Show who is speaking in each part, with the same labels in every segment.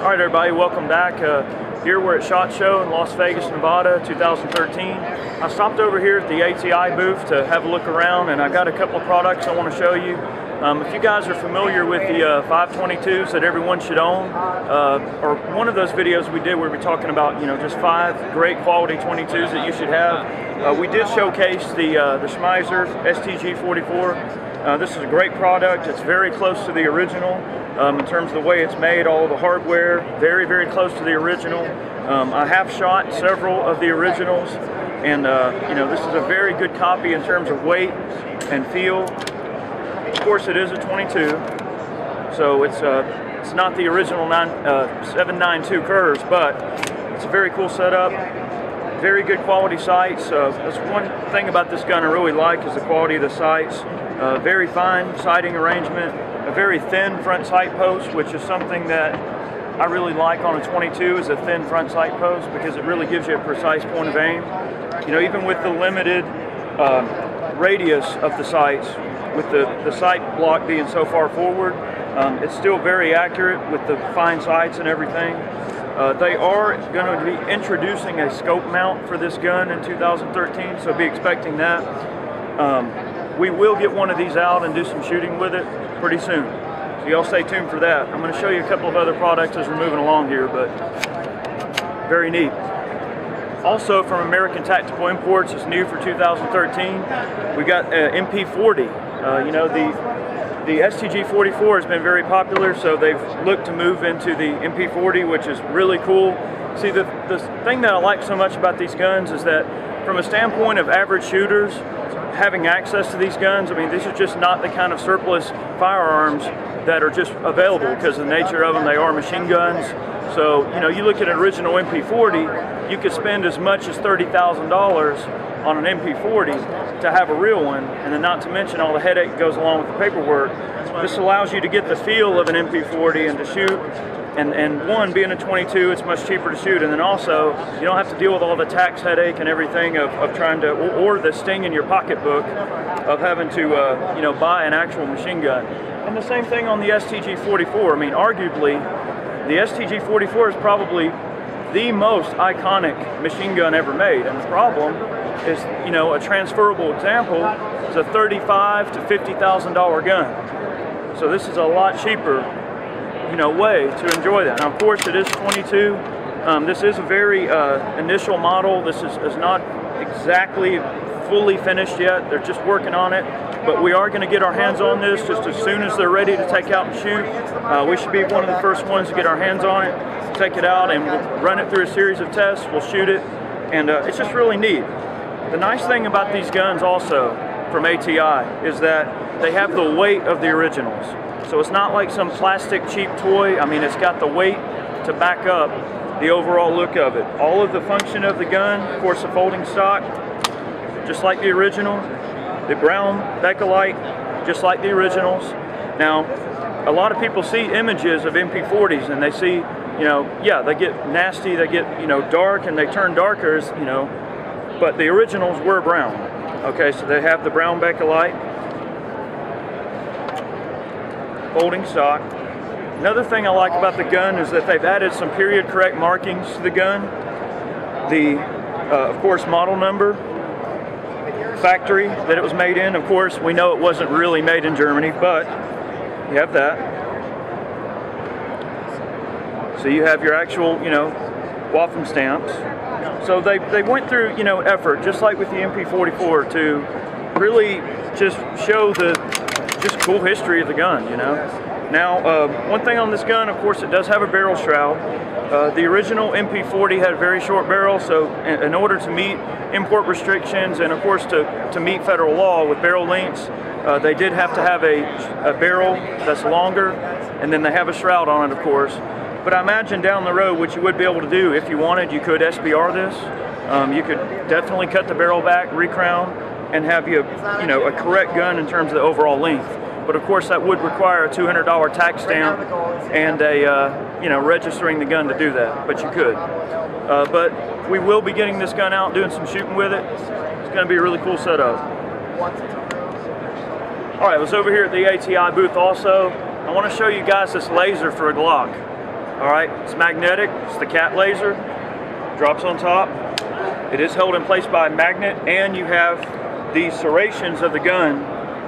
Speaker 1: All right, everybody, welcome back. Here we're at SHOT Show in Las Vegas, Nevada, 2013. I stopped over here at the ATI booth to have a look around, and I got a couple of products I want to show you. If you guys are familiar with the 522s that everyone should own, or one of those videos we did where we were talking about, just 5 great quality 22s that you should have, we did showcase the Schmeiser STG-44. This is a great product. It's very close to the original in terms of the way it's made, all of the hardware, very, very close to the original. I have shot several of the originals, and this is a very good copy in terms of weight and feel. Of course, it is a 22, so it's not the original 792 curves, but it's a very cool setup. Very good quality sights. That's one thing about this gun I really like, is the quality of the sights. Very fine sighting arrangement, a very thin front sight post, which is something that I really like on a 22, is a thin front sight post, because it really gives you a precise point of aim. Even with the limited radius of the sights, with the sight block being so far forward, it's still very accurate with the fine sights and everything. They are going to be introducing a scope mount for this gun in 2013, so be expecting that. We will get one of these out and do some shooting with it pretty soon, so y'all stay tuned for that. I'm going to show you a couple of other products as we're moving along here, but very neat. Also from American Tactical Imports, it's new for 2013. We got MP40. The STG-44 has been very popular, so they've looked to move into the MP40, which is really cool. See, the thing that I like so much about these guns is that from a standpoint of average shooters having access to these guns, I mean, these are just not the kind of surplus firearms that are just available because of the nature of them. They are machine guns. So, you look at an original MP40, you could spend as much as $30,000 on an MP40 to have a real one, and then not to mention all the headache that goes along with the paperwork. This allows you to get the feel of an MP40 and to shoot, and one, being a 22, it's much cheaper to shoot, and then also you don't have to deal with all the tax headache and everything of trying to, or the sting in your pocketbook of having to buy an actual machine gun. And the same thing on the STG-44. I mean, arguably the STG-44 is probably the most iconic machine gun ever made, and the problem is, a transferable example is a $35,000 to $50,000 gun. So this is a lot cheaper, way to enjoy that. Now, of course, it is 22. This is a very initial model. This is not exactly fully finished yet. They're just working on it, but we are going to get our hands on this just as soon as they're ready to take out and shoot. We should be one of the first ones to get our hands on it, take it out, and we'll run it through a series of tests. We'll shoot it, and it's just really neat. The nice thing about these guns also from ATI is that they have the weight of the originals. So it's not like some plastic cheap toy. I mean, it's got the weight to back up the overall look of it. All of the function of the gun, of course, the folding stock, just like the original. The brown backlight, just like the originals. Now, a lot of people see images of MP40s and they see, yeah, they get nasty, they get, dark, and they turn darker, but the originals were brown. Okay, so they have the brown backlight, folding stock. Another thing I like about the gun is that they've added some period correct markings to the gun. The, of course, model number, factory that it was made in. Of course, we know it wasn't really made in Germany, but you have that. So you have your actual, Waffen stamps. So they went through, effort, just like with the MP44, to really just show the cool history of the gun, Now, one thing on this gun, of course, it does have a barrel shroud. The original MP40 had a very short barrel, so in order to meet import restrictions and, of course, to meet federal law with barrel lengths, they did have to have a barrel that's longer, and then they have a shroud on it, of course. But I imagine down the road, what you would be able to do, if you wanted, you could SBR this. You could definitely cut the barrel back, recrown, and have you, a correct gun in terms of the overall length. But of course, that would require a $200 tax stamp and a, registering the gun to do that. But you could. But we will be getting this gun out, doing some shooting with it. It's going to be a really cool setup. All right, I was over here at the ATI booth also. I want to show you guys this laser for a Glock. All right, it's magnetic. It's the cat laser. Drops on top. It is held in place by a magnet, and you have the serrations of the gun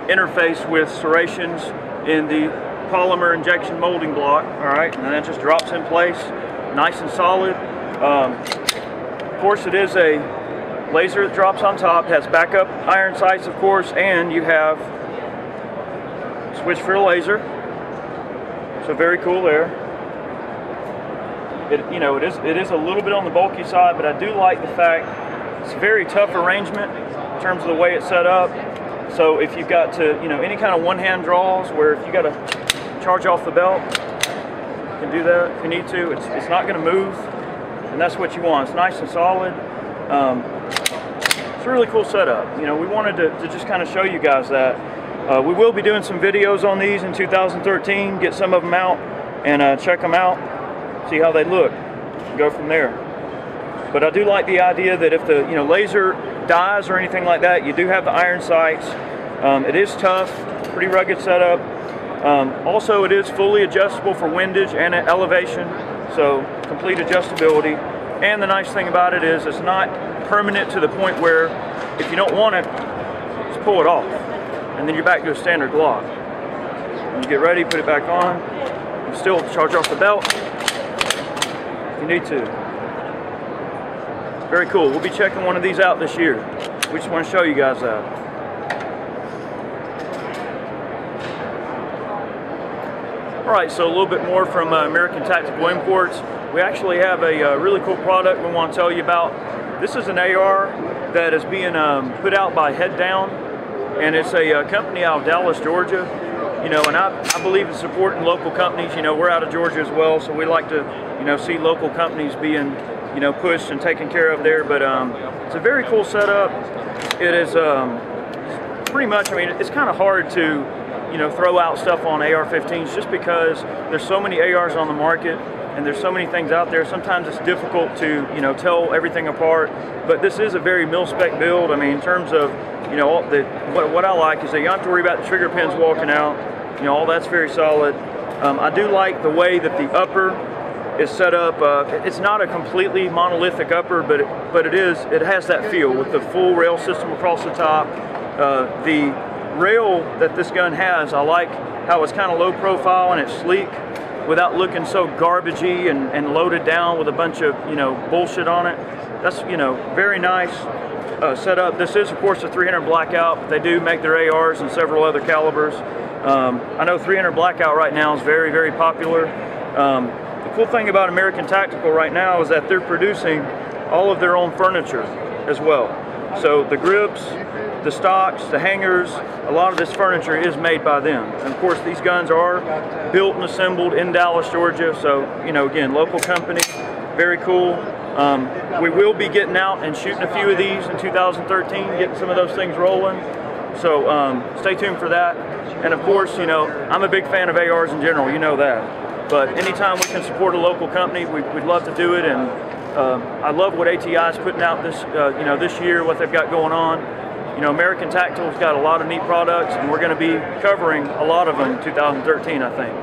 Speaker 1: interface with serrations in the polymer injection molding block. All right, and that just drops in place, nice and solid. Of course, it is a laser that drops on top. Has backup iron sights, of course, and you have switch for a laser. So very cool there. It is a little bit on the bulky side, but I do like the fact it's a very tough arrangement in terms of the way it's set up. So if you've got to, any kind of one-hand draws where if you got to charge off the belt, you can do that if you need to. It's not going to move, and that's what you want. It's nice and solid. It's a really cool setup. We wanted to just kind of show you guys that. We will be doing some videos on these in 2013, get some of them out and check them out. See how they look, go from there. But I do like the idea that if the laser dies or anything like that, you do have the iron sights. It is tough, pretty rugged setup. Also, it is fully adjustable for windage and elevation, so complete adjustability. And the nice thing about it is it's not permanent to the point where if you don't want it, just pull it off, and then you're back to a standard Glock. When you get ready, put it back on. You still charge off the belt. You need to. Very cool. We'll be checking one of these out this year. We just want to show you guys that. Alright, so a little bit more from American Tactical Imports. We actually have a really cool product we want to tell you about. This is an AR that is being put out by Headdown, and it's a company out of Dallas, Georgia. And I believe in supporting local companies. We're out of Georgia as well, so we like to see local companies being pushed and taken care of there. But it's a very cool setup. It is pretty much, it's kind of hard to throw out stuff on AR-15s just because there's so many ARs on the market and there's so many things out there. Sometimes it's difficult to tell everything apart, but this is a very mil-spec build. In terms of what I like is that you don't have to worry about the trigger pins walking out. All that's very solid. I do like the way that the upper is set up. It's not a completely monolithic upper, but it has that feel with the full rail system across the top. The rail that this gun has, I like how it's kind of low profile and it's sleek without looking so garbagey and loaded down with a bunch of bullshit on it. That's very nice setup. This is of course a 300 blackout, but they do make their ARs in several other calibers. I know 300 blackout right now is very, very popular. The cool thing about American Tactical right now is that they're producing all of their own furniture as well. So the grips, the stocks, the hangers, a lot of this furniture is made by them. And of course these guns are built and assembled in Dallas, Georgia. So, again, local company, very cool. We will be getting out and shooting a few of these in 2013, getting some of those things rolling. So stay tuned for that. And of course, I'm a big fan of ARs in general, that. But anytime we can support a local company, we'd love to do it. And I love what ATI is putting out this year, what they've got going on. American Tactical's got a lot of neat products, and we're going to be covering a lot of them in 2013, I think.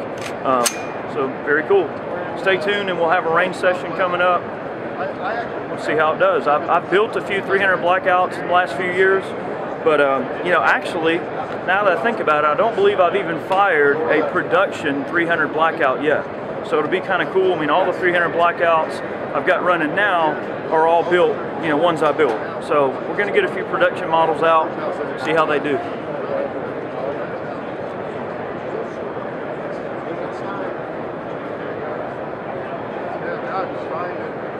Speaker 1: So very cool. Stay tuned, and we'll have a range session coming up. We'll see how it does. I've built a few 300 blackouts in the last few years, but actually, now that I think about it, I don't believe I've even fired a production 300 blackout yet. So it'll be kind of cool. All the 300 blackouts I've got running now are all built, ones I built. So we're going to get a few production models out, see how they do.
Speaker 2: Yeah,